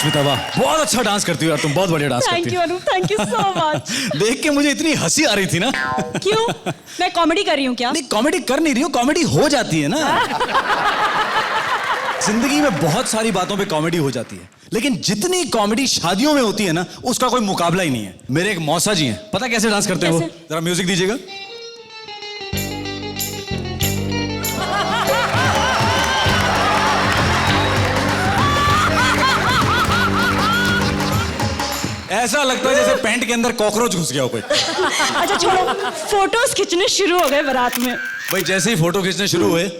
स्मिता, वाह, बहुत अच्छा डांस करती हो यार तुम, बहुत बढ़िया डांस करती हो। Thank you Anup, thank you so much. देख के मुझे इतनी हंसी आ रही थी ना। क्यों? मैं कॉमेडी कर रही हूँ क्या? नहीं, कॉमेडी कर नहीं रही हूँ, कॉमेडी हो जाती है ना। जिंदगी में बहुत सारी बातों पे कॉमेडी हो जाती है, लेकिन जितनी कॉमेडी शादियों में होती है ना, उसका कोई मुकाबला ही नहीं है। मेरे एक मौसा जी हैं, पता कैसे डांस करते हैं वो? जरा म्यूजिक दीजिएगा। ऐसा लगता है जैसे पैंट के अंदर कॉकरोच घुस गया हो कोई। अच्छा छोड़ो, फोटोज खींचने शुरू हो गए बारात में। भाई जैसे ही फोटो खींचने शुरू हुए,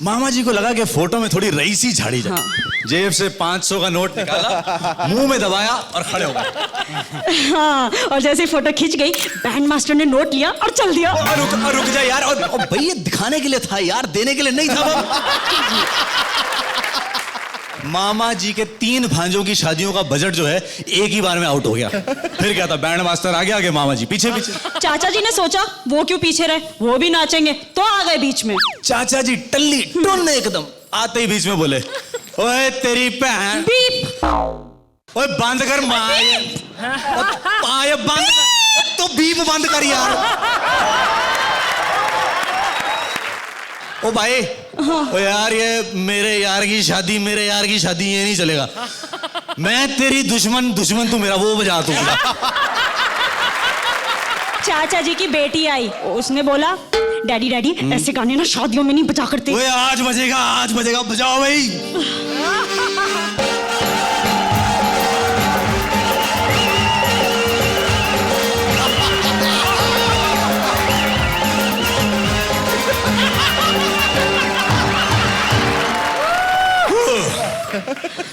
मामा जी को लगा कि फोटो में थोड़ी रईसी झाड़ी जाए। जेब से 500 का नोट निकाला, मुंह में दबाया और खड़े हो गए। हाँ, और जैसे ही फोटो खींच गई, बैंड मास्टर ने नोट लिया और चल दिया। रुक जा यार, और भाई ये दिखाने के लिए था यार, देने के लिए नहीं था। मामा जी के 3 भांजों की शादियों का बजट जो है एक ही बार में आउट हो गया। फिर क्या था, बैंड मास्टर आगे आगे, मामा जी पीछे पीछे। चाचा जी ने सोचा वो क्यों पीछे रहे, वो भी नाचेंगे, तो आ गए बीच में। चाचा जी टल्ली टुन एकदम, आते ही बीच में बोले, ओए तेरी बहन, ओए बंद कर माए, बंद कर, तो बीप बंद कर यार। ओ भाई, ओ यार, ये मेरे यार की शादी, मेरे यार की शादी, ये नहीं चलेगा। मैं तेरी दुश्मन, दुश्मन तू मेरा, वो बजा तू। चाचा जी की बेटी आई, उसने बोला, डैडी डैडी ऐसे गाने ना शादियों में नहीं बजा करते। ओए आज बजेगा, आज बजेगा, बजाओ भाई।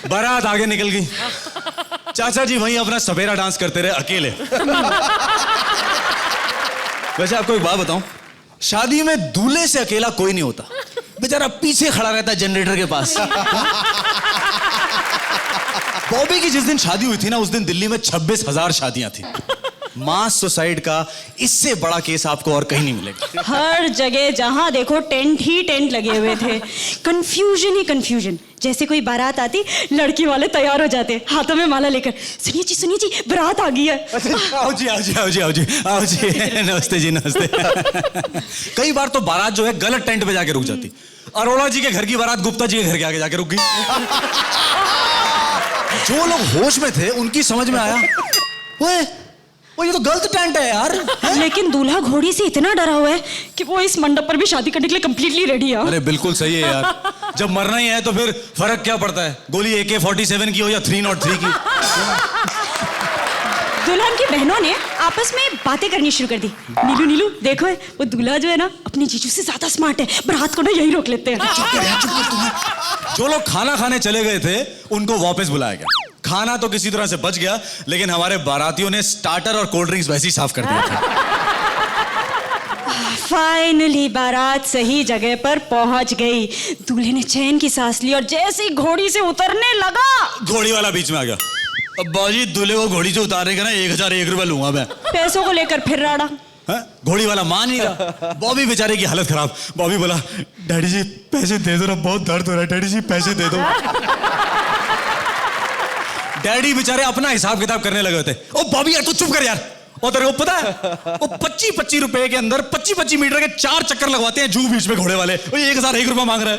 बारात आगे निकल गई, चाचा जी वहीं अपना सपेरा डांस करते रहे अकेले। वैसे आपको एक बात बताऊं, शादी में दूल्हे से अकेला कोई नहीं होता, बेचारा पीछे खड़ा रहता है जनरेटर के पास। बॉबी की जिस दिन शादी हुई थी ना, उस दिन दिल्ली में 26,000 शादियां थी। मास सुसाइड का इससे बड़ा केस आपको और कहीं नहीं मिलेगा। हर जगह जहां देखो टेंट ही टेंट लगे हुए थे, कंफ्यूजन ही कंफ्यूजन। जैसे कोई बारात आती, लड़की वाले तैयार हो जाते, हाथों में माला लेकर, सुनिए जी बारात आ गई है। आओ जी, आओ जी, आओ जी, आओ जी, आओ जी, नमस्ते जी, नमस्ते। कई बार तो बारात जो है गलत टेंट पे जाके रुक जाती। अरोड़ा जी के घर की बारात गुप्ता जी के घर के आगे जाके रुक गई। जो लोग होश में थे उनकी समझ में आया, ओए ये तो गलत टेंट है यार। लेकिन दूल्हा घोड़ी से इतना डरा हुआ है कि वो इस मंडप पर भी शादी करने के लिए कंप्लीटली रेडी है। अरे बिल्कुल सही है यार, जब मरना ही है तो फिर फर्क क्या पड़ता है, गोली AK-47 की हो या 303 की। दुल्हन की बहनों ने आपस में बातें करनी शुरू कर दी। नीलू देखो, वो दूल्हा जो है ना, अपने जीजू से ज्यादा स्मार्ट है, बारात को ना यही रोक लेते हैं। जो लोग खाना खाने चले गए थे उनको वापस बुलाया गया। खाना तो किसी तरह से बच गया, लेकिन हमारे बारातियों ने स्टार्टर और कोल्ड ड्रिंक्स वैसे ही साफ कर दिया था। फाइनली बारात सही जगह पर पहुंच गई। दूल्हे ने चैन की सांस ली और जैसे ही घोड़ी से उतरने लगा, घोड़ी वाला बीच में आ गया। अब बाजी, दूल्हे को घोड़ी से उतारने का ना 1001 रुपया लूंगा मैं। पैसों को लेकर फिर राड़ा। घोड़ी वाला मान नहीं रहा। बॉबी बेचारे की हालत खराब। बॉबी बोला, डैडी जी पैसे दे दो ना, बहुत दर्द हो रहा है, डैडी जी पैसे दे दो। डैडी बेचारे अपना हिसाब किताब करने लगे थे। ओ बॉबी यार तू चुप कर यार। और तेरे को पता है, वो 25-25 रुपए के अंदर 25-25 मीटर के 4 चक्कर लगवाते हैं जू बीच में घोड़े वाले। 1001 रुपया मांग रहा है।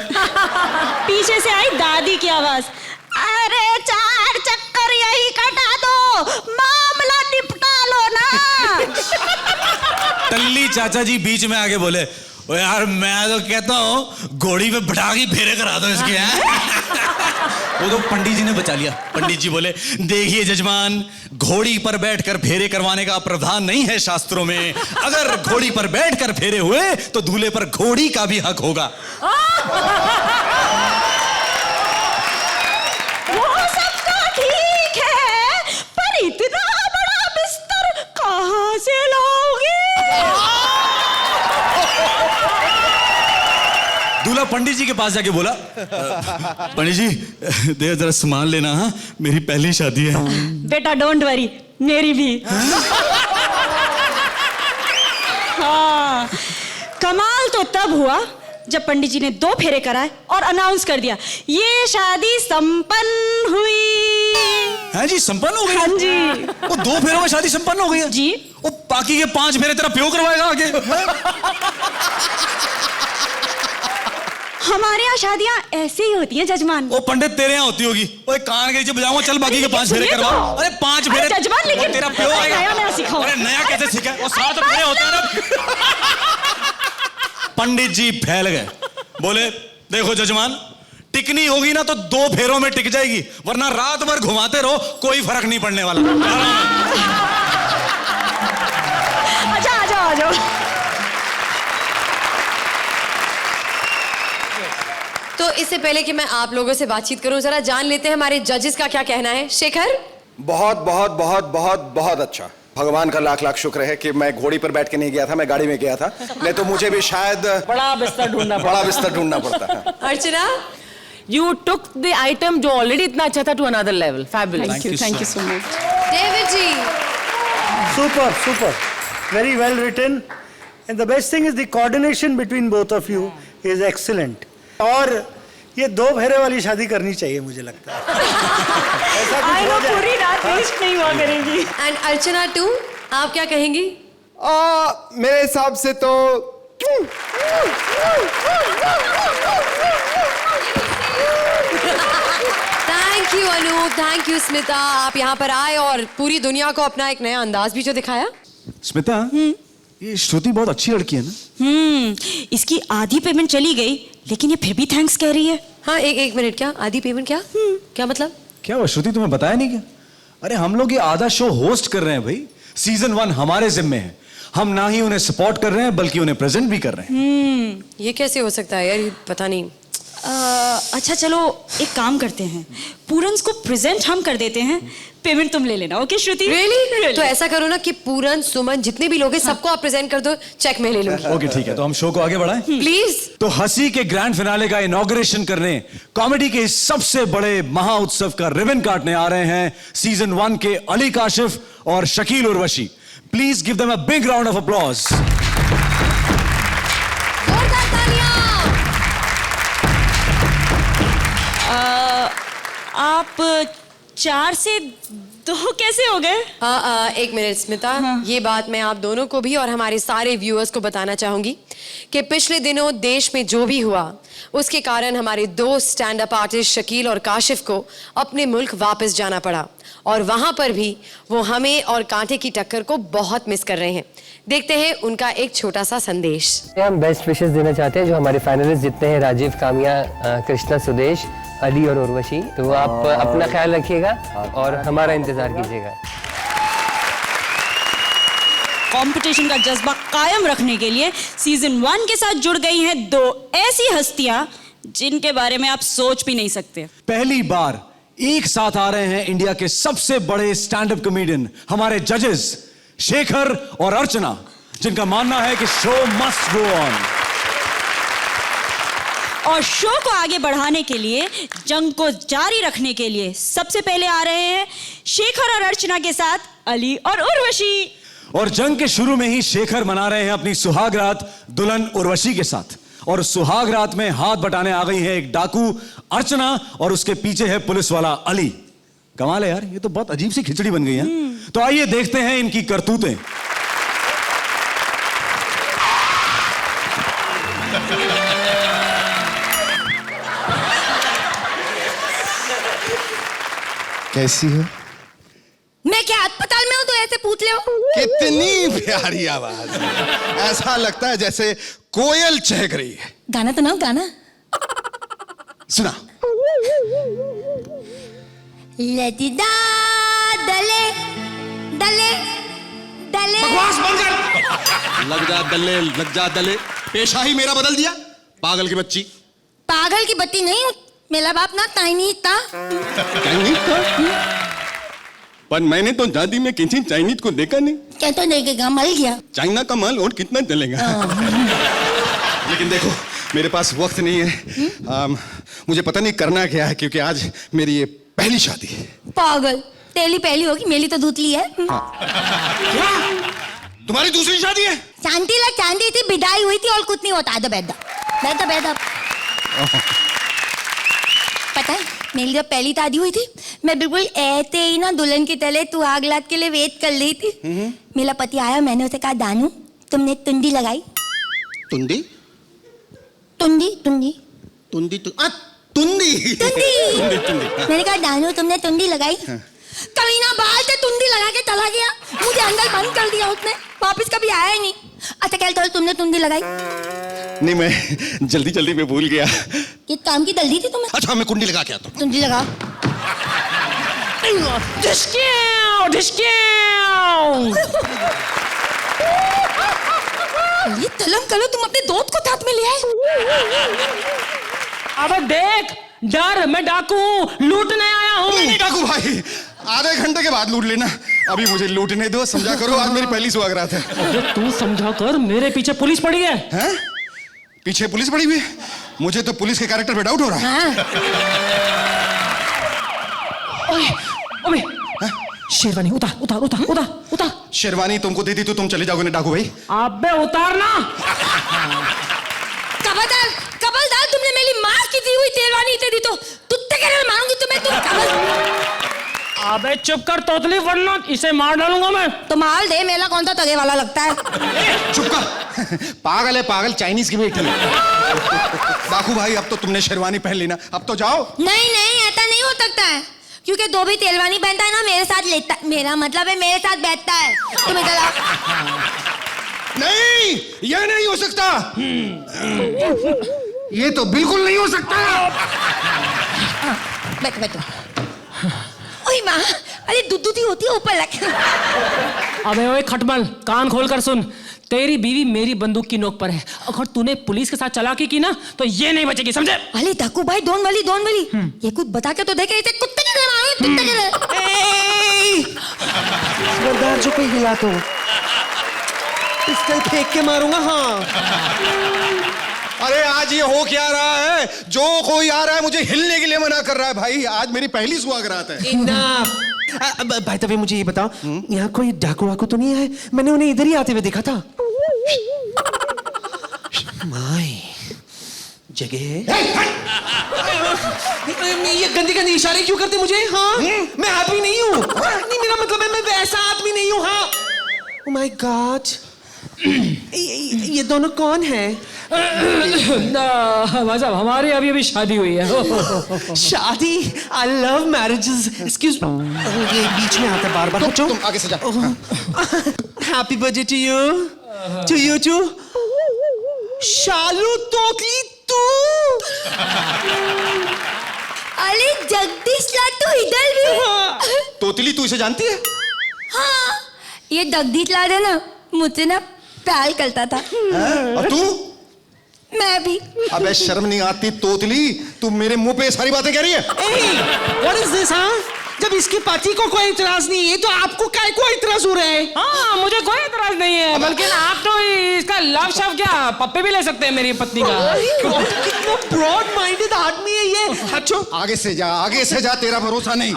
पीछे से आई दादी की आवाज, अरे 4 चक्कर यही कटा दो, मामला निपटा लो ना। टल्ली चाचा जी बीच में आके बोले, ओ यार मैं तो कहता हूँ घोड़ी पे बिठा के फेरे करा दो इसके। वो तो पंडित जी ने बचा लिया। पंडित जी बोले, देखिए जजमान, घोड़ी पर बैठकर फेरे करवाने का प्रावधान नहीं है शास्त्रों में। अगर घोड़ी पर बैठकर फेरे हुए तो दूल्हे पर घोड़ी का भी हक होगा। वो सब तो ठीक है, पर इतना बड़ा बिस्तर कहाँ से लाओगे? दूल्हा पंडित जी के पास जाके बोला, पंडित जी दे जरा सामान लेना, हाँ मेरी पहली शादी है। बेटा डोंट वरी, मेरी भी। हाँ, कमाल तो तब हुआ जब पंडित जी ने 2 फेरे कराए और अनाउंस कर दिया, ये शादी संपन्न हुई। है जी, संपन्न हो गई? हाँ जी। वो 2 फेरों में शादी संपन्न हो गई है जी। वो बाकी के 5 फेरे तेरा प्यो करवाएगा आगे? हमारे यहाँ शादियाँ ऐसे ही होती हैं जजमान। वो पंडित तेरे यहाँ होती होगी। ओए कान के नीचे बजाऊंगा, चल बाकी के 5 फेरे सुनिए करवा। तो। अरे 5 फेरे जजमान, लेकिन तेरा प्यो आएगा। नया सिखाओ। अरे नया कैसे सीखा? वो 7 फेरे होते हैं ना। पंडित जी फैल गए, बोले देखो जजमान, टिकनी होगी ना तो 2 फेरों में टिक जाएगी, वरना रात भर घुमाते रहो, कोई फर्क नहीं पड़ने वाला। अच्छा आ जाओ आ जाओ। तो इससे पहले कि मैं आप लोगों से बातचीत करूं, जरा जान लेते हैं हमारे जजेस का क्या कहना है। शेखर? बहुत बहुत बहुत बहुत बहुत अच्छा। भगवान का लाख लाख शुक्र है कि मैं घोड़ी पर बैठ के नहीं गया था, मैं गाड़ी में गया था, नहीं तो मुझे भी शायद बड़ा बिस्तर ढूंढना पड़ता। अर्चना? You took the item जो ऑलरेडी इतना अच्छा था to another level. Fabulous. Thank you so much. David ji? Super. Very well written. And the best thing is the coordination between both of you is excellent. और ये 2 फेरे वाली शादी करनी चाहिए मुझे लगता है। ऐसा कुछ आई नो हो जाए। पूरी रात वेस्ट नहीं हुआ करेगी। एंड अर्चना टू, आप क्या कहेंगी? मेरे हिसाब से तो thank you Anup, thank you Smita, आप यहाँ पर आए और पूरी दुनिया को अपना एक नया अंदाज भी जो दिखाया। स्मिता, ये श्रुति बहुत अच्छी लड़की है ना? इसकी आधी पेमेंट चली गई, लेकिन ये फिर भी थैंक्स कह रही है। हाँ, एक मिनट, क्या आधी पेमेंट? क्या मतलब? क्या हुआ श्रुति, तुम्हें बताया नहीं क्या? अरे हम लोग ये आधा शो होस्ट कर रहे हैं भाई। सीजन 1 हमारे जिम्मे है। हम ना ही उन्हें सपोर्ट कर रहे हैं बल्कि उन्हें प्रेजेंट भी कर रहे हैं। ये कैसे हो सकता है यार, ये पता नहीं। अच्छा चलो एक काम करते हैं, पूरन्स को प्रेजेंट हम कर देते हैं, पेमेंट तुम ले लेना। ओके श्रुति? Really? तो ऐसा करो ना कि पूरन, सुमन, जितने भी लोग हैं सबको आप प्रेजेंट कर दो, चेक में ले लूंगी। ओके ठीक है, तो हम शो को आगे बढ़ाएं। प्लीज। तो हंसी के ग्रैंड फिनाले का इनॉग्रेशन करने, कॉमेडी के इस सबसे बड़े महाउत्सव का रिबन काटने आ रहे हैं सीजन 1 के अली काशिफ और Shakeel Urvashi. Please give them a big round of applause. आप 4 से 2 कैसे हो गए? एक मिनट स्मिता, ये बात मैं आप दोनों को भी और हमारे सारे व्यूअर्स को बताना चाहूंगी कि पिछले दिनों देश में जो भी हुआ उसके कारण हमारे 2 स्टैंड अप आर्टिस्ट शकील और काशिफ को अपने मुल्क वापस जाना पड़ा और वहां पर भी वो हमें और कांटे की टक्कर को बहुत मिस कर रहे हैं। देखते हैं उनका एक छोटा सा संदेश। हम बेस्ट विशेस देना चाहते हैं जो हमारे फाइनलिस्ट जितने हैं, राजीव, कामिया, कृष्णा, सुदेश, अली और उर्वशी। तो आप अपना ख्याल रखिएगा और हमारा इंतजार कीजिएगा। कंपटीशन का जज्बा कायम रखने के लिए सीजन 1 के साथ जुड़ गई हैं 2 ऐसी हस्तियां जिनके बारे में आप सोच भी नहीं सकते। पहली बार एक साथ आ रहे हैं इंडिया के सबसे बड़े स्टैंड अप कॉमेडियन, हमारे जजेस शेखर और अर्चना, जिनका मानना है कि शो मस्ट गो ऑन। और शो को आगे बढ़ाने के लिए, जंग को जारी रखने के लिए सबसे पहले आ रहे हैं शेखर और अर्चना के साथ अली और उर्वशी। और जंग के शुरू में ही शेखर मना रहे हैं अपनी सुहाग रात दुल्हन उर्वशी के साथ। और सुहाग रात में हाथ बटाने आ गई है एक डाकू अर्चना और उसके पीछे है पुलिस वाला अली। कमाल है यार, ये तो बहुत अजीब सी खिचड़ी बन गई है। तो आइए देखते हैं इनकी करतूतें। कैसी हो? मैं क्या अस्पताल में हूँ तो ऐसे पूछ ले? कितनी प्यारी आवाज, ऐसा लगता है जैसे कोयल चहक रही है। गाना तो ना, गाना सुना। लदिदा दले दले दले। बकवास बंद कर। लग जा दले, पेशा ही मेरा बदल दिया, पागल की बच्ची। पागल की बत्ती नहीं हूँ, मेरा बाप ना चाइनीज था। पर मैंने तो दादी में किसी चाइनीज को देखा नहीं। क्या तो देखेगा, मर गया। चाइना का माल और कितना चलेगा। लेकिन देखो मेरे पास वक्त नहीं है, मुझे पता नहीं करना क्या है, क्योंकि आज मेरी ये पहली शादी है। पागल, तेली पहली होगी, मेरी तो धुतली है। तुम्हारी दूसरी शादी है? शांति ला चांदी थी, विदाई हुई थी और कुछ नहीं होता। बैठा पता है मेरी जब पहली शादी हुई थी मैं बिल्कुल ऐसे ही ना दुल्हन की तरह सुहाग रात के लिए वेट कर रही थी। मेरा पति आया, मैंने उसे कहा दानू तुमने तुंडी लगाई? तुंदी तुंडी तुंडी तुंदी तुंदी तुंडी। मैंने कहा दानू तुमने तुंडी लगाई? कमीना बाहर से तुंडी लगा के चला गया, मुझे अंदर बंद कर दिया उसने, वापस कभी आया ही नहीं। अच्छा कह तो तुमने तुंडी लगाई? नहीं, मैं जल्दी जल्दी में भूल गया। किस काम की जल्दी थी तुम्हें? अच्छा मैं कुंडी लगा के आता हूँ। तुंडी लगा। ये तलम करो, तुम अपने दोस्त को साथ में ले आए। अब देख, डर, मैं डाकू हूँ, लूटने आया हूँ। नहीं डाकू भाई, आधे घंटे के बाद लूट लेना, अभी मुझे लूटने दो। समझा करो, आज मेरी पहली सुहागरात है। अबे तू समझा कर, मेरे पीछे पुलिस पड़ी है। हैं? पीछे पुलिस पड़ी हुई है? मुझे तो पुलिस के कैरेक्टर पे डाउट हो रहा है। हाँ। ओए, शेरवानी उतार उतार उतार उतार उतार। शेरवानी तुमको दे दी तो तुम चले जाओगे ना डाकू भाई? अबे उतारना। कबलदार तुमने मेरी माँ की दी हुई शेरवानी दे दी तो तुत्ते के लिए मारूंगी तुम्हें। तुम कबल। अबे चुप कर तोतली, वरना इसे मार डालूंगा मैं। तो माल दे, मेला कौन सा तगे वाला लगता है? चुप कर। पागल है पागल, चाइनीज की बेटी है। डाकू भाई अब तो तुमने शेरवानी पहन ली ना, अब तो जाओ। नहीं नहीं, ऐसा नहीं हो सकता है, क्योंकि दो भी तेलवानी पहनता है ना मेरे साथ लेता, मेरा मतलब है मेरे साथ बैठता है। तुम इधर आओ। नहीं, ये नहीं हो सकता। ये तो बिल्कुल नहीं हो सकता। बैठो बैठो। ओए माँ, अरे दूधी होती है ऊपर रख। अबे ओए खटमल, कान खोल कर सुन, तेरी बीवी मेरी बंदूक की नोक पर है। अगर तूने पुलिस के साथ चालाकी की ना तो ये नहीं बचेगी, समझे? अरे डाकू भाई, डोंट वरी। ये कुछ बता के तो देखे, इसे कुत्ते की तरह मारो, कुत्ते की तरह। खबरदार जो कोई हिला तो पिस्टल फेंक के मारूंगा। हाँ अरे आज ये हो क्या रहा है? जो कोई आ रहा है मुझे हिलने के लिए मना कर रहा है। भाई आज मेरी पहली सुहागरात है। भाई तभी मुझे ये बताओ, यहाँ कोई डाकू वाकू तो नहीं है? मैंने उन्हें इधर ही आते हुए देखा था। माय जगह। ये गंदी गंदी इशारे क्यों करते मुझे? हाँ मैं हैप्पी नहीं हूँ। नहीं मेरा मतलब है मैं वैसा आदमी नहीं हूँ। हाँ ओह माय गॉड, ये दोनों कौन है? भाई साहब हमारी अभी अभी शादी हुई है। शादी? I love marriages. Excuse me, ये बीच में आता बार बार। तुम आगे से जा। Happy birthday to you to Shalu तोतली तू। अरे जगदीश लाल तो इधर भी। तोतली तू इसे जानती है? हाँ, ये जगदीश लाल है ना, मुझसे ना प्यार करता था। और तू? मैं भी। अबे शर्म नहीं आती तोतली, तू मेरे मुंह पे सारी बातें कह रही है? What is this? हाँ जब इसके पति को कोई इतराज नहीं है तो आपको काय को इतराज हो रहा है? हाँ मुझे कोई इतराज नहीं है, बल्कि आप तो इसका लव शव क्या पप्पे भी ले सकते हैं मेरी पत्नी का। कितना ब्रॉड माइंडेड आदमी है ये। अच्छा आगे से जा, तेरा भरोसा नहीं।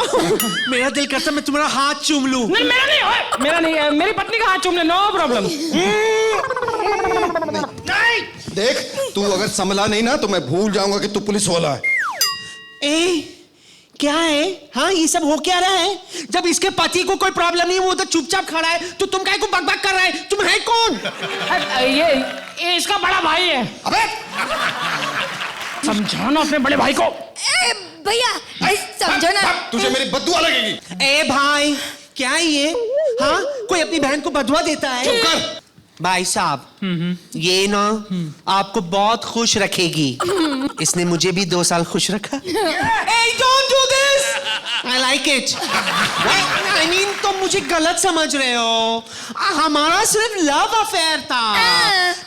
मेरा दिल करता मैं तुम्हारा हाथ चूम लूं। नहीं मेरा नहीं, ओए, मेरा नहीं है, मेरी पत्नी का हाथ चूम ले, नो प्रॉब्लम। नहीं देख, तू अगर संभला नहीं ना तो मैं भूल जाऊंगा कि तू पुलिस वाला है। क्या है? हाँ ये सब हो क्या रहा है? जब इसके पति को कोई प्रॉब्लम नहीं, वो उधर चुपचाप खड़ा है, तो तुम काहे को बकबक कर रहा है? तुम है कौन? ये इसका बड़ा भाई है। अबे समझाना अपने बड़े भाई को। भैया समझो ना। तुझे मेरी बद्दुआ लगेगी। ए भाई क्या है ये? हाँ कोई अपनी बहन को बदुआ देता है? चुप कर। भाई साहब ये ना आपको बहुत खुश रखेगी। इसने मुझे भी 2 साल खुश रखा। Hey, don't do this! I like it. I mean तुम मुझे गलत समझ रहे हो। हमारा सिर्फ लव अफेयर था।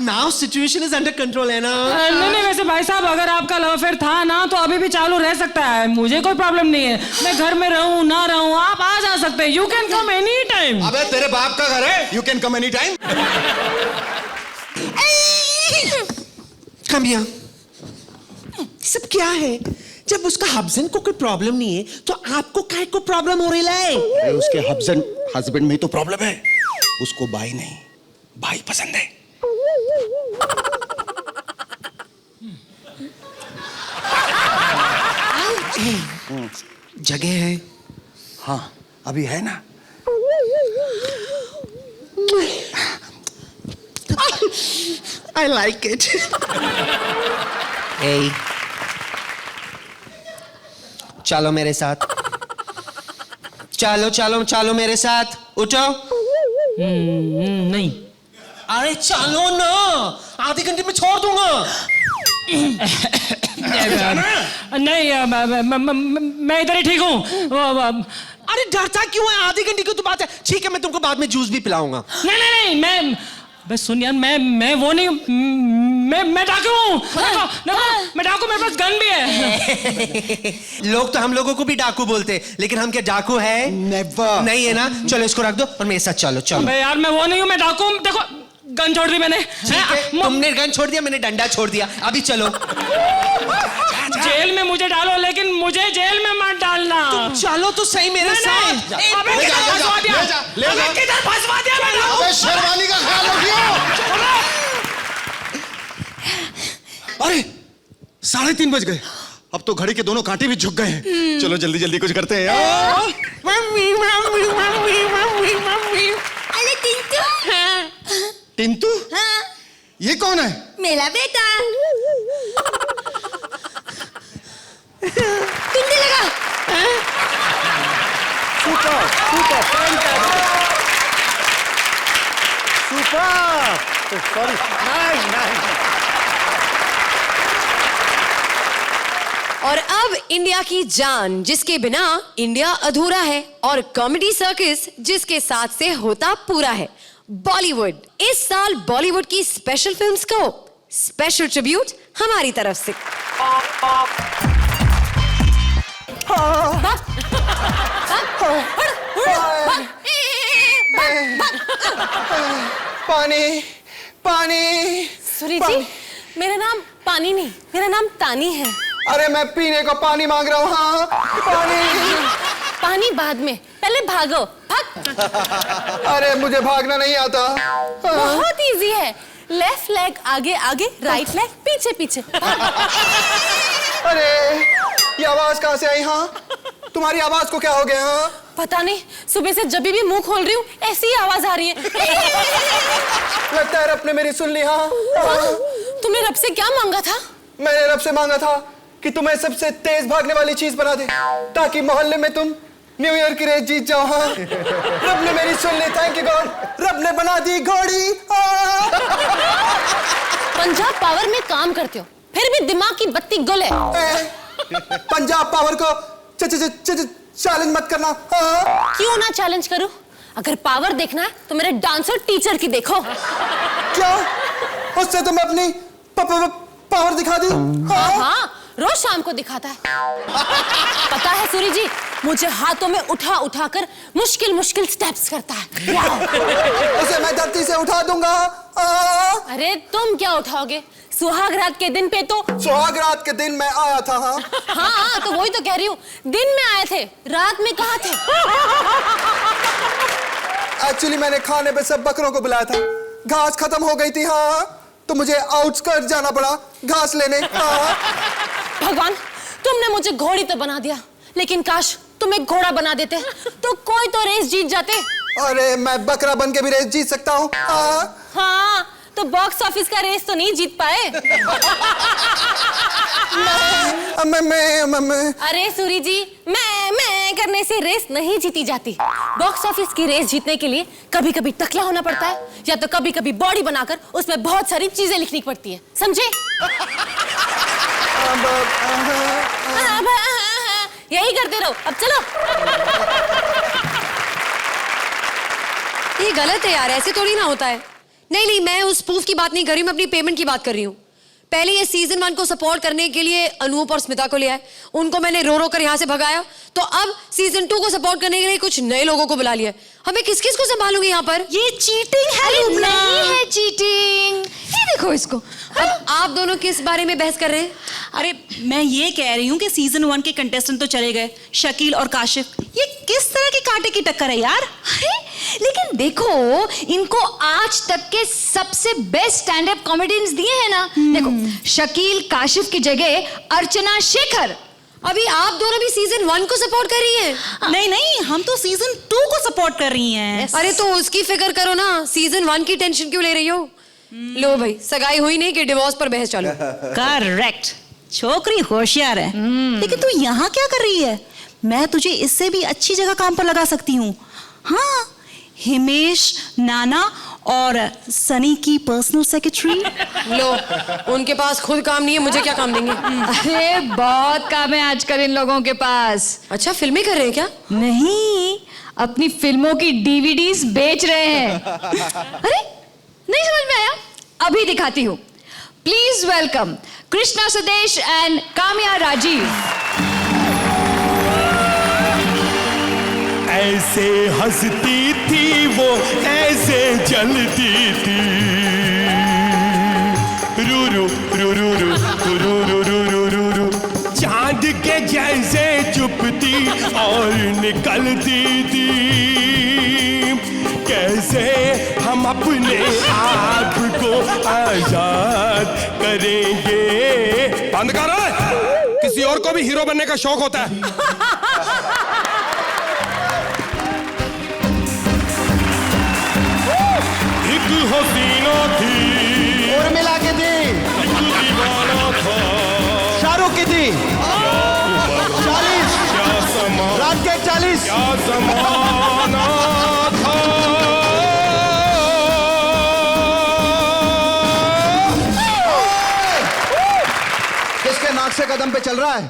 Now situation is under control है ना? नहीं वैसे भाई साहब अगर आपका लव अफेयर था ना तो अभी भी चालू रह सकता है, मुझे कोई प्रॉब्लम नहीं है। मैं घर में रहूं ना रहूं आप आ जा सकते हैं। You can come any time. अबे तेरे बाप का घर है, you can come any time. Come here. सब क्या है? जब उसका हस्बैंड को कोई प्रॉब्लम नहीं है तो आपको काय को प्रॉब्लम हो रही है? अरे उसके हस्बैंड में ही तो प्रॉब्लम है। उसको भाई नहीं भाई पसंद है। जगह है? हाँ अभी है ना। I like it. Hey. चलो मेरे साथ। चलो चलो चलो मेरे साथ। उठो। नहीं। अरे चलो ना, आधे घंटे में छोड़ दूंगा। नहीं मैं इधर ही ठीक हूँ। अरे डरता क्यों है? आधे घंटे की तो बात है। ठीक है मैं तुमको बाद में जूस भी पिलाऊंगा। नहीं मैं सुन यार, मैं वो नहीं हूँ। मैं डाकू हूँ। मैं डाकू, मेरे पास गन भी है। लोग तो हम लोगों को भी डाकू बोलते हैं, लेकिन हम क्या डाकू है? नेवर। नहीं है ना? चलो इसको रख दो और मेरे साथ चलो। चलो अबे यार मैं वो नहीं हूँ, मैं डाकू हूँ। देखो गन छोड़ दी मैंने। तुमने गन छोड़ दिया, मैंने डंडा छोड़ दिया। अभी चलो। जेल में मुझे डालो, लेकिन मुझे जेल में मत डालना। चलो तो सही मेरे साथ। अबे किधर फंसवा दिया? अबे किधर फंसवा दिया मैंने? अबे शेरवानी का ख्याल रखियो। अरे 3:30 बज गए। अब तो घड़ी के दोनों कांटे भी झुक गए हैं। चलो जल्दी जल्दी कुछ करते हैं यार। Mummy mummy mummy mummy mummy. अरे टिंटू। टिंटू? हाँ ये कौन है? मेरा बेटा। टुंडी लगा। Super super super. Sorry nice. और अब इंडिया की जान जिसके बिना इंडिया अधूरा है, और कॉमेडी सर्कस जिसके साथ से होता पूरा है, बॉलीवुड। इस साल बॉलीवुड की स्पेशल फिल्म्स को स्पेशल ट्रिब्यूट हमारी तरफ से। पानी पानी। सुरी जी, मेरा नाम पानी नहीं, मेरा नाम तानी है। अरे मैं पीने को पानी मांग रहा हूँ। हाँ पानी। पानी बाद में, पहले भागो। भाग। अरे मुझे भागना नहीं आता। बहुत इजी है। लेफ्ट लेग आगे आगे, राइट लेग पीछे पीछे। अरे ये आवाज कहाँ से आई? हाँ तुम्हारी आवाज को क्या हो गया? हाँ पता नहीं, सुबह से जब भी मुंह खोल रही हूँ ऐसी ही आवाज आ रही है। लगता है रब ने मेरी सुन ली। हाँ तुमने रब से क्या मांगा था? मैंने रब से मांगा था कि तुम्हें सबसे तेज भागने वाली चीज बना दे, ताकि मोहल्ले में तुम न्यू ईयर की रेस जीत जाओ। हाँ रब ने मेरी सुन ली। Thank you god. रब ने बना दी घोड़ी। पंजाब पावर में काम करते हो, फिर भी दिमाग की बत्ती गुल है। पंजाब पावर को चैलेंज मत करना। हाँ? क्यों ना चैलेंज करूं? अगर पावर देखना है तो मेरे डांसर टीचर की देखो। क्या? उससे तुम्हें अपनी पावर दिखा दी? हाँ रोज शाम को दिखाता है। पता है सूरी जी, मुझे हाथों में उठा उठा कर मुश्किल मुश्किल स्टेप्स करता है। उसे मैं धरती से उठा दूंगा। अरे तुम क्या उठाओगे? सुहाग रात के दिन पे तो। सुहाग रात के दिन मैं आया था। हाँ हाँ तो वही तो कह रही हूँ, दिन में आए थे, रात में कहाँ थे? एक्चुअली मैंने खाने पे सब बकरों को बुलाया था, घास खत्म हो गई थी। हाँ तो मुझे आउटस्कर्ट जाना पड़ा घास लेने। हाँ भगवान, तुमने मुझे घोड़ी तो बना दिया, लेकिन काश तुम एक घोड़ा बना देते तो कोई तो रेस जीत जाते। अरे मैं बकरा बन के भी रेस जीत सकता हूँ। हाँ तो बॉक्स ऑफिस का रेस तो नहीं जीत पाए। मैं अरे सूरी जी, मैं करने से रेस नहीं जीती जाती। बॉक्स ऑफिस की रेस जीतने के लिए कभी कभी टकला होना पड़ता है, या तो कभी कभी बॉडी बनाकर उसमें बहुत सारी चीजें लिखनी पड़ती है, समझे? यही करते रहो। अब चलो। ये गलत है यार, ऐसे थोड़ी ना होता है। नहीं, मैं उस प्रूफ की बात नहीं कर रही हूँ, मैं अपनी पेमेंट की बात कर रही हूँ। पहले ये सीजन 1 को सपोर्ट करने के लिए अनूप और स्मिता को ले आए, उनको मैंने रो रो कर यहाँ से भगाया, तो अब सीजन 2 को सपोर्ट करने के लिए कुछ नए लोगों को बुला लिया। हमें किस किस को संभालूंगी यहाँ पर? ये चीटिंग है। नहीं है चीटिंग, ये देखो इसको। अब आप दोनों किस बारे में बहस कर रहे हैं? अरे मैं ये कह रही हूँ कि सीजन 1 के कंटेस्टेंट तो चले गए, शकील और काशिफ, ये किस तरह की कांटे की टक्कर है यार? लेकिन देखो, इनको आज तक के सबसे बेस्ट स्टैंड अप कॉमेडियंस दिए हैं ना। देखो, शकील काशिफ की जगह अर्चना शेखर अभी आप दोनों भी सीजन 1 को सपोर्ट कर रही हैं। नहीं नहीं, हम तो सीजन 2 को सपोर्ट कर रही हैं। अरे तो उसकी फिक्र करो ना, सीजन 1 की टेंशन क्यों ले रही हो? लो भाई, सगाई हुई नहीं कि डिवोर्स पर बहस चालू। करेक्ट, छोकरी होशियार है। लेकिन तू यहाँ क्या कर रही है? मैं तुझे इससे भी अच्छी जगह काम पर लगा सकती हूँ। हाँ, हिमेश, नाना और सनी की पर्सनल सेक्रेटरी। लो, उनके पास खुद काम नहीं है, मुझे क्या काम देंगे? अरे बहुत काम है आजकल इन लोगों के पास। अच्छा, फिल्में कर रहे हैं क्या? नहीं, अपनी फिल्मों की डीवीडीज बेच रहे हैं। अरे नहीं समझ में आया? अभी दिखाती हूँ। Please welcome Krishna Sudesh and Kamya Rajeev. ऐसे हंसती थी वो, ऐसे जलती थी, रू रू रू रू रू रू रू रू रू रू रू, चांद के जैसे चुपती और निकलती थी। कैसे हम अपने आप को आजाद करेंगे? बंद करो, किसी और को भी हीरो बनने का शौक होता है। हसीना थी और मिला के थी, दीवाना था, शाहरुख की थी, 40 रात के 40 क्या ज़माना था। किसके नाक से कदम पे चल रहा है?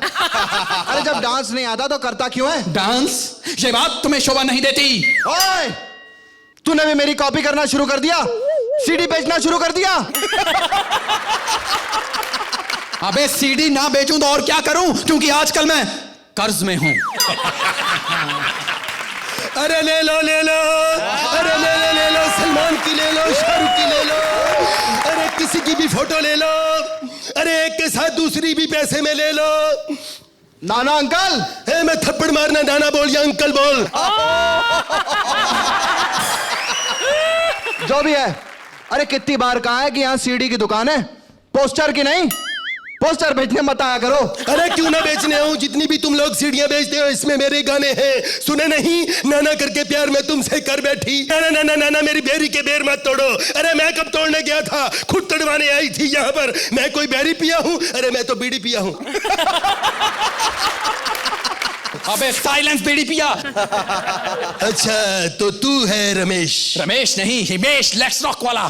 अरे जब डांस नहीं आता तो करता क्यों है? डांस? ये बात तुम्हें शोभा नहीं देती। ओए, तूने भी मेरी कॉपी करना शुरू कर दिया, सीडी बेचना शुरू कर दिया। अबे सीडी ना बेचूं तो और क्या करूं, क्योंकि आजकल मैं कर्ज में हूं। अरे ले लो ले लो, अरे ले लो, सलमान की ले लो, शाहरुख की ले लो, अरे किसी की भी फोटो ले लो, अरे एक के साथ दूसरी भी पैसे में ले लो। नाना अंकल, मैं थप्पड़ मारना, नाना बोल या अंकल बोल। जो भी है, अरे कितनी बार कहा है कि यहाँ सीडी की दुकान है, पोस्टर की नहीं। पोस्टर बेचने मत आया करो। अरे क्यों ना बेचने आऊं, जितनी भी तुम लोग सीढ़ियां बेचते हो इसमें मेरे गाने हैं। सुने नहीं, नाना करके प्यार मैं तुमसे कर बैठी। नाना नाना नाना मेरी बेरी के बेर मत तोड़ो। अरे मैं कब तोड़ने गया था, खुद तोड़वाने आई थी यहाँ पर। मैं कोई बेरी पिया हूँ? अरे मैं तो बीड़ी पिया हूँ। अबे साइलेंस, बीड़ी पिया। अच्छा तो तू है रमेश? रमेश नहीं, हिमेश, लेट्स रॉक वाला।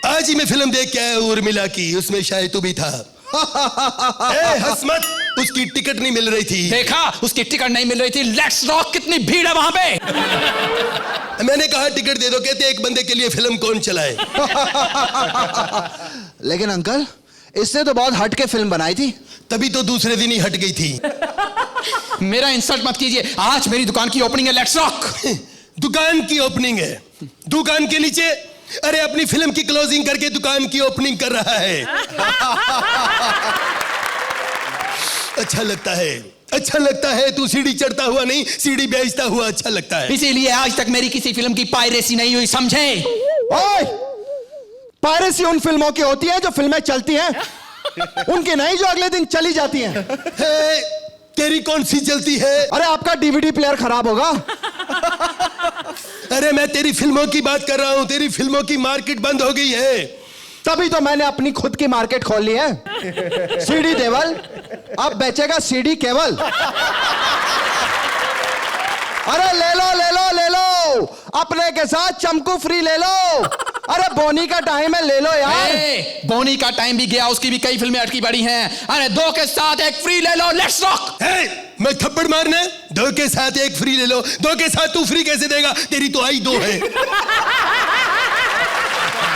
आज ही मैं फिल्म देख के आया उर्मिला की, उसमें शायद तू भी था। हंस मत, उसकी टिकट नहीं मिल रही थी। देखा, उसकी टिकट नहीं मिल रही थी। लेट्स रॉक कितनी भीड़ है वहां पे। मैंने कहा टिकट दे दो, कहते एक बंदे के लिए फिल्म कौन चलाए। लेकिन अंकल, इसने तो बहुत हट के फिल्म बनाई थी। तभी तो दूसरे दिन ही हट गई थी। मेरा इंसल्ट मत कीजिए, आज मेरी दुकान की ओपनिंग है। Let's rock. दुकान की ओपनिंग है? दुकान के नीचे? अरे अपनी फिल्म की क्लोजिंग करके दुकान की ओपनिंग कर रहा है। अच्छा लगता है, अच्छा लगता है। तू सीढ़ी चढ़ता हुआ नहीं, सीढ़ी बेचता हुआ अच्छा लगता है। इसीलिए आज तक मेरी किसी फिल्म की पायरेसी नहीं हुई, समझे? ओए, पायरेसी उन फिल्मों की होती है जो फिल्में चलती हैं, उनकी नहीं जो अगले दिन चली जाती हैं। तेरी कौन सी चलती है? अरे आपका डीवीडी प्लेयर खराब होगा। अरे मैं तेरी फिल्मों की बात कर रहा हूं। तेरी फिल्मों की मार्केट बंद हो गई है। तभी तो मैंने अपनी खुद की मार्केट खोल ली है। सीडी देवल अब बेचेगा सीडी केवल। अरे ले लो ले लो ले लो, अपने के साथ चमकू फ्री ले लो। अरे बोनी का टाइम है, ले लो यार। बोनी का टाइम भी गया, उसकी भी कई फिल्में अटकी पड़ी हैं। अरे 2 के साथ 1 फ्री ले लो। Let's rock. मैं थप्पड़ मारना? 2 के साथ 1 फ्री ले लो। 2 के साथ तू फ्री कैसे देगा? तेरी तो आई 2 है।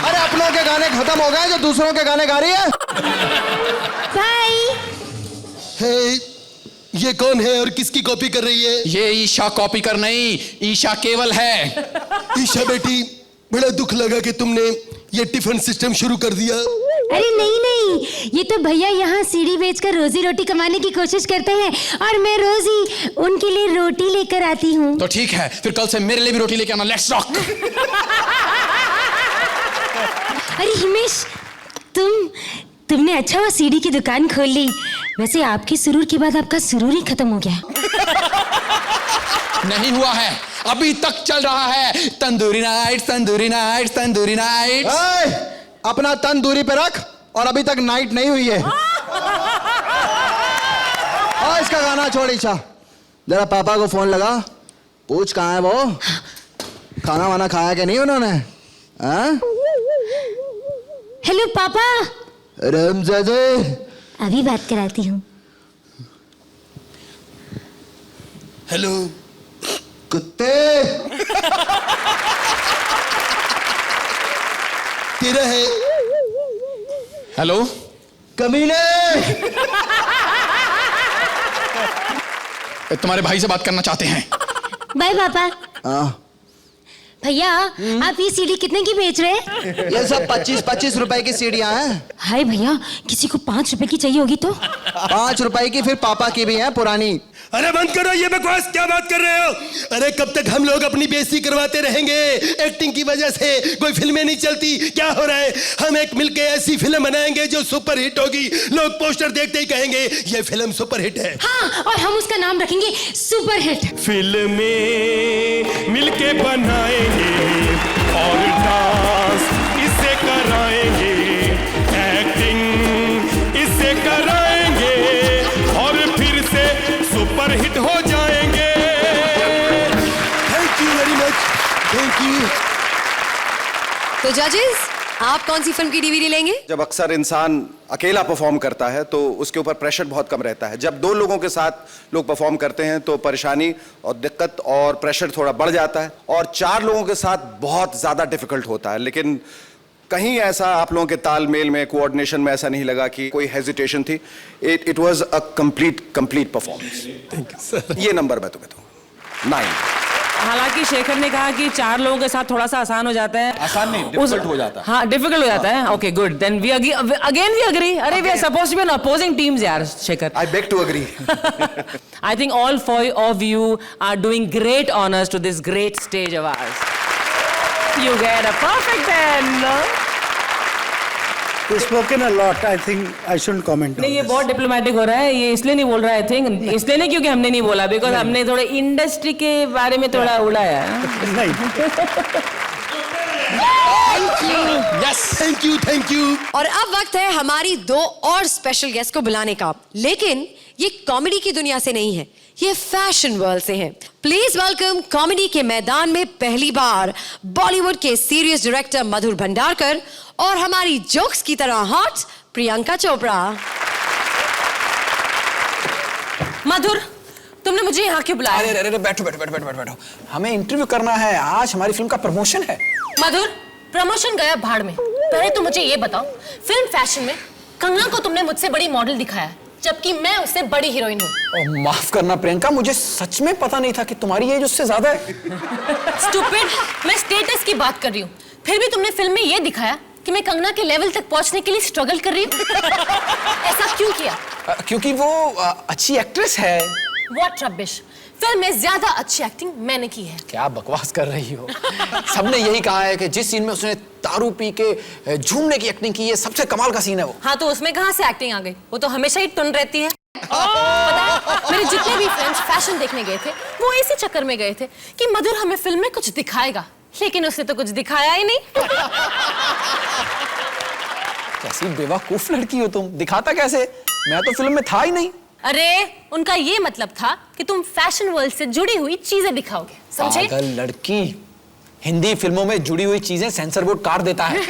अरे अपनों के गाने खत्म हो गए जो दूसरों के गाने गा रही है। ये कौन है और किसकी कॉपी कर रही है? ये ईशा कॉपी कर नहीं, ईशा केवल है। ईशा बेटी, बड़ा दुख लगा कि तुमने ये टिफिन सिस्टम शुरू कर दिया। अरे नहीं नहीं, ये तो भैया यहाँ सीढ़ी बेचकर रोजी रोटी कमाने की कोशिश करते हैं और मैं रोज ही उनके लिए रोटी लेकर आती हूँ। तो ठीक है, फिर कल से मेरे लिए भी रोटी लेके आना। Let's rock. अरे हिमेश, तुमने अच्छा हुआ सीढ़ी की दुकान खोल ली। वैसे आपके सुरूर के बाद आपका सुरूर ही खत्म हो गया। नहीं हुआ है, अभी तक चल रहा है। Tandoori nights, tandoori nights, tandoori nights. अपना तन दूरी पे रख, और अभी तक नाइट नहीं हुई है। और इसका गाना छोड़ ईशा, जरा पापा को फोन लगा, पूछ कहाँ है वो, खाना वाना खाया कि नहीं उन्होंने? हाँ? हेलो पापा। रमजादे, अभी बात कराती हूँ। हेलो कुत्ते। तेरा है। हेलो कमीने। तुम्हारे भाई से बात करना चाहते हैं। बाय पापा। हाँ भैया आप ये सीढ़ी कितने की बेच रहे हैं? ये सब 25-25 रुपए की सीढ़ियां हैं। हाय भैया, किसी को 5 रुपए की चाहिए होगी तो? 5 रुपए की, फिर पापा की भी है पुरानी। अरे बंद करो ये बकवास, क्या बात कर रहे हो? अरे कब तक हम लोग अपनी बेइज्जती करवाते रहेंगे? एक्टिंग की वजह से कोई फिल्में नहीं चलती, क्या हो रहा है? हम एक मिलके ऐसी फिल्म बनाएंगे जो सुपर हिट होगी। लोग पोस्टर देखते ही कहेंगे ये फिल्म सुपर हिट है। हाँ, और हम उसका नाम रखेंगे सुपर हिट। फिल्में मिलके बनाएंगे और डांस इससे कराएंगे, एक्टिंग इससे कराएंगे और फिर से सुपर हिट हो जाएंगे। Thank you very much, thank you. तो जजेस, आप कौन सी फिल्म की डीवीडी लेंगे? जब अक्सर इंसान अकेला परफॉर्म करता है तो उसके ऊपर प्रेशर बहुत कम रहता है। जब 2 लोगों के साथ लोग परफॉर्म करते हैं तो परेशानी और दिक्कत और प्रेशर थोड़ा बढ़ जाता है, और 4 लोगों के साथ बहुत ज़्यादा डिफिकल्ट होता है। लेकिन कहीं ऐसा आप लोगों के तालमेल में, कोऑर्डिनेशन में ऐसा नहीं लगा कि कोई हेजिटेशन थी। It was a complete performance. Thank you sir. ये नंबर मैं तुम्हें दूंगा 9। हालांकि शेखर ने कहा कि 4 लोगों के साथ थोड़ा सा आसान हो जाता है। आसान नहीं, डिफिकल्ट हो जाता है। हाँ, डिफिकल्ट हो जाता है। Okay good, then we again we agree. अरे we are supposed to be an opposing teams यार Shekhar. I beg to agree. I think all 4 of you are doing great honors to this great stage of ours. You get a perfect 10. You've spoken a lot. I think I shouldn't comment on नहीं, ये this. बहुत diplomatic हो रहा है। ये इसलिए नहीं बोल रहा है, आई थिंक इसलिए नहीं क्योंकि हमने नहीं बोला, बिकॉज हमने थोड़े इंडस्ट्री के बारे में थोड़ा उड़ाया। नहीं। Yes, thank you, thank you. और अब वक्त है हमारी 2 और स्पेशल गेस्ट को बुलाने का। लेकिन ये कॉमेडी की दुनिया से नहीं है, ये फैशन वर्ल्ड से हैं। प्लीज वेलकम कॉमेडी के मैदान में पहली बार बॉलीवुड के सीरियस डायरेक्टर मधुर भंडारकर और हमारी जोक्स की तरह हॉट प्रियंका चोपड़ा। मधुर, तुमने मुझे यहाँ क्यों बुलाया? अरे अरे बैठो बैठो बैठो बैठो बैठो, हमें इंटरव्यू करना है। आज हमारी फिल्म का प्रमोशन है। मधुर, प्रमोशन गया भाड़ में। पहले तो मुझे ये बताओ, फिल्म फैशन में कंगना को तुमने मुझसे बड़ी मॉडल दिखाया, जबकि मैं उससे बड़ी हीरोइन हूँ। माफ करना प्रियंका, मुझे सच में पता नहीं था कि तुम्हारी एज उससे ज्यादा है। स्टूपिड, मैं स्टेटस की बात कर रही हूँ। फिर भी तुमने फिल्म में ये दिखाया कि मैं कंगना के लेवल तक पहुंचने के लिए स्ट्रगल कर रही हूँ। ऐसा क्यों किया? क्योंकि वो अच्छी एक्ट्रेस है। What rubbish! फिल्म में ज्यादा अच्छी एक्टिंग मैंने की है। क्या बकवास कर रही हो? सबने यही कहा है कि जिस सीन में उसने दारू पी के झूमने की एक्टिंग की है, सबसे कमाल का सीन है वो। हाँ, तो उसमें कहाँ से एक्टिंग आ गई? वो तो हमेशा ही टुन रहती है। पता है, मेरे जितने भी फ्रेंड्स फैशन देखने गए थे, वो इसी चक्कर में गए थे कि मधुर हमें फिल्म में कुछ दिखाएगा, लेकिन उसने तो कुछ दिखाया ही नहीं। कैसी बेवकूफ लड़की हो तुम, दिखाता कैसे? मैं तो फिल्म में था ही नहीं। अरे, उनका ये मतलब था कि तुम फैशन वर्ल्ड से जुड़ी हुई चीजें दिखाओगे, समझे? पागल लड़की, हिंदी फिल्मों में जुड़ी हुई चीजें सेंसर बोर्ड काट देता है।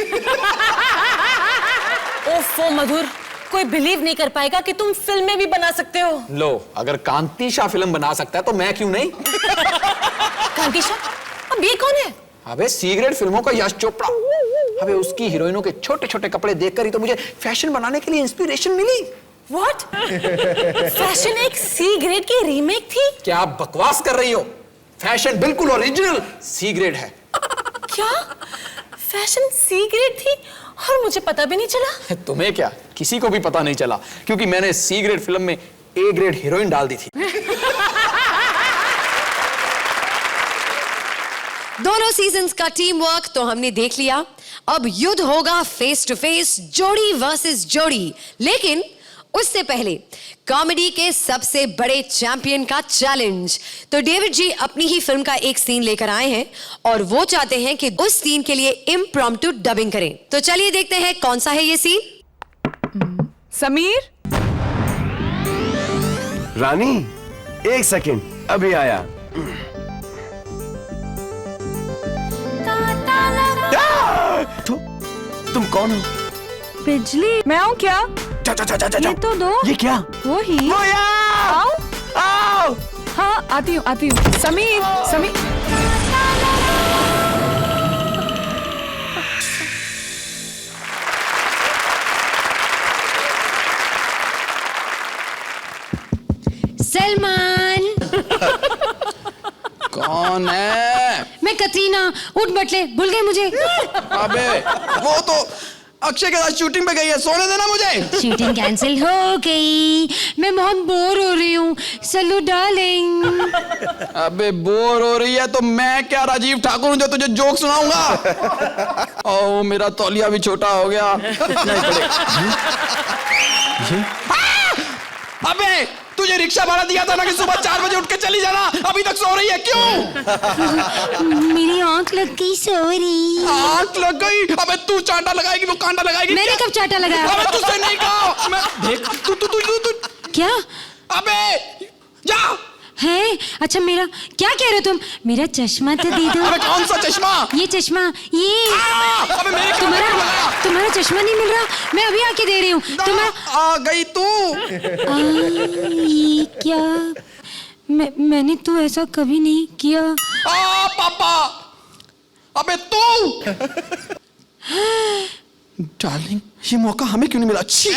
ओफो मधुर, कोई बिलीव नहीं कर पाएगा कि तुम फिल्में भी बना सकते हो। लो, अगर कांति शाह फिल्म बना सकता है तो मैं क्यों नहीं? कांति शाह? अब ये कौन है? अबे सी ग्रेड फिल्मों का यश चोपड़ा। अबे उसकी हीरोइनों के छोटे छोटे कपड़े देखकर ही तो मुझे फैशन बनाने के लिए इंस्पिरेशन मिली। What? फैशन एक सी ग्रेड की रीमेक थी? क्या बकवास कर रही हो? फैशन बिल्कुल ओरिजिनल सी ग्रेड है। क्या? फैशन सी ग्रेड थी और मुझे पता भी नहीं चला? तुम्हें क्या, किसी को भी पता नहीं चला, क्योंकि मैंने सी ग्रेड फिल्म में ए ग्रेड हीरोइन डाल दी थी। दोनों सीजन्स का टीम वर्क तो हमने देख लिया। अब युद्ध होगा फेस टू फेस, जोड़ी वर्सेस जोड़ी। लेकिन उससे पहले कॉमेडी के सबसे बड़े चैंपियन का चैलेंज। तो डेविड जी अपनी ही फिल्म का एक सीन लेकर आए हैं और वो चाहते हैं कि उस सीन के लिए इम्प्रॉम्प्टू डबिंग करें। तो चलिए देखते हैं कौन सा है ये सीन। समीर, रानी, एक सेकंड, अभी आया। तुम कौन हो? बिजली। मैं हूँ क्या? जा, जा, जा, जा, जा। ये तो दो। ये क्या? वो ही। आओ। आओ। हाँ, आती हूँ। समीर, समीर। सलमान। कौन है? मैं कतरीना। उठ बटले, भूल गए मुझे? अबे वो तो अक्षय के साथ शूटिंग पे गई है, सोने देना मुझे। शूटिंग कैंसिल हो गई। मैं बहुत बोर हो रही हूँ। सल्लू डार्लिंग। अबे बोर हो रही है तो मैं क्या राजीव ठाकुर हूँ जो तुझे जोक सुनाऊंगा? ओ मेरा तौलिया भी छोटा हो गया। नहीं पड़े। अबे तुझे रिक्शा भाड़ा दिया था ना कि सुबह 4 बजे उठ के चली जाना, अभी तक सो रही है क्यों? मेरी आंख लग गई, सॉरी। आंख लग गई? अबे तू चांटा लगाएगी वो कांटा लगाएगी? मैंने कब चांटा लगाया? अबे तुझसे नहीं कहा। मैं देख तू क्या? अबे जा। है? अच्छा मेरा क्या कह रहे हो तुम? मेरा चश्मा तो दे दो। अबे कौन सा चश्मा? ये चश्मा, ये। अबे मेरे तुम्हारा चश्मा नहीं मिल रहा? मैं अभी आके दे रही हूँ। तुम्हारा आ गई तू। ये क्या? मैंने तो ऐसा कभी नहीं किया। पापा। अबे तू। डार्लिंग, ये मौका हमें क्यों नहीं मिला? छी।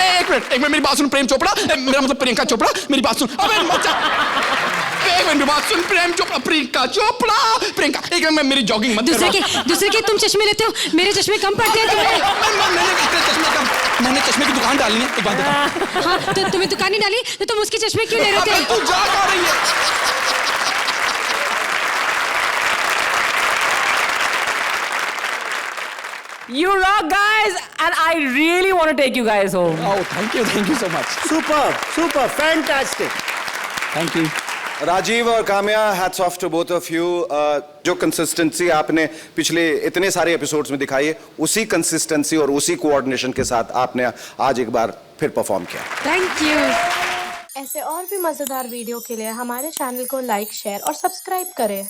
एक मिनट मेरी बात सुन प्रेम चोपड़ा, मेरा मतलब प्रियंका चोपड़ा, मेरी बात सुन। अबे मत जा। एक मिनट बात सुन, प्रेम चोपड़ा, प्रियंका चोपड़ा, प्रियंका। एक मिनट मेरी जॉगिंग मत दूसरे के तुम चश्मे लेते हो, मेरे चश्मे कम पड़ते हैं तुम्हें। मैंने चश्मे की दुकान डाली है, एक बात बता। हाँ, तो तुम्हें दुकान नहीं डाली तो तुम उसके चश्मे क्यों ले रहे थे? तू जा कहाँ रही है? You rock, guys, and I really want to take you guys home. Oh, thank you so much. Super, fantastic. Thank you. Rajeev और Kamya, hats off to both of you. जो कंसिस्टेंसी आपने पिछले इतने सारे एपिसोड्स में दिखाई है, उसी कंसिस्टेंसी और उसी कोऑर्डिनेशन के साथ आपने आज एक बार फिर परफॉर्म किया। Thank you. ऐसे और भी मजेदार वीडियो के लिए हमारे चैनल को लाइक, शेयर और सब्सक्राइब करें।